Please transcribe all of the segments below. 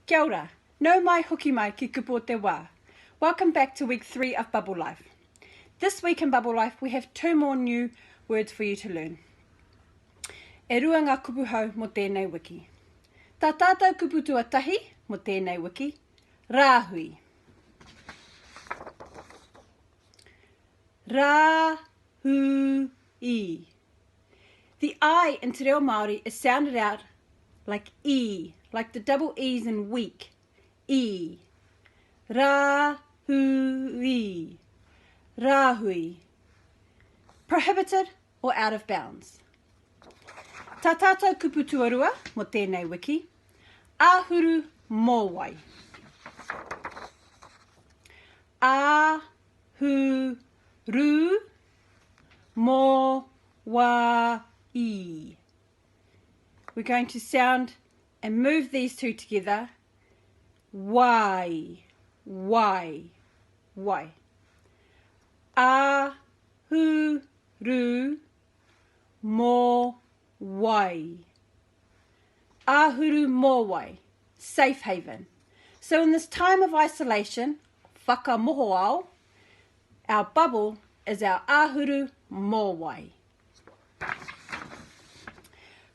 Kia ora, nau mai hoki mai ki Kupu o te wā. Welcome back to week 3 of Bubble Life. This week in Bubble Life we have 2 more new words for you to learn. E rua ngā kupu hau mo tēnei wiki. Tā tātou kupu tuatahi mo tēnei wiki, Rāhui. Rāhui. The I in Te Reo Māori is sounded out like E, like the double E's in week. E. Rāhui. Rāhui. Prohibited or out of bounds. Tā tātou kupu tuarua mo tēnei wiki, Āhuru mōwai. Āhuru mōwai. We're going to sound and move these two together. Wai, wai, wai. Āhuru mōwai. Āhuru mōwai, safe haven. So in this time of isolation, whakamohoao, our bubble is our āhuru mōwai.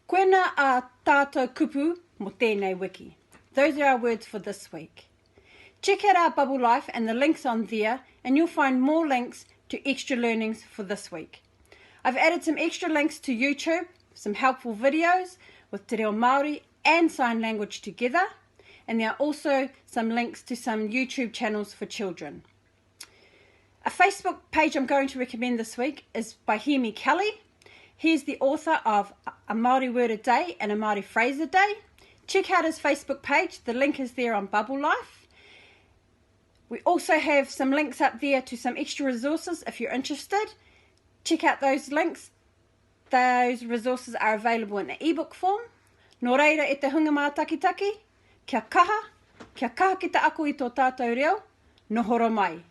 Koena a tātou kupu mo tēnei wiki. Those are our words for this week. Check out our Bubble Life and the links on there, and you'll find more links to extra learnings for this week. I've added some extra links to YouTube, some helpful videos with Te Reo Māori and sign language together, and there are also some links to some YouTube channels for children. A Facebook page I'm going to recommend this week is by Hemi Kelly. He's the author of A Māori Word a Day and A Māori Phrase a Day. Check out his Facebook page. The link is there on Bubble Life. We also have some links up there to some extra resources if you're interested. Check out those links. Those resources are available in ebook form. Nō reira e te hunga mā takitaki. Kia kaha ki te ako I tō tātou reo. Nohoro mai.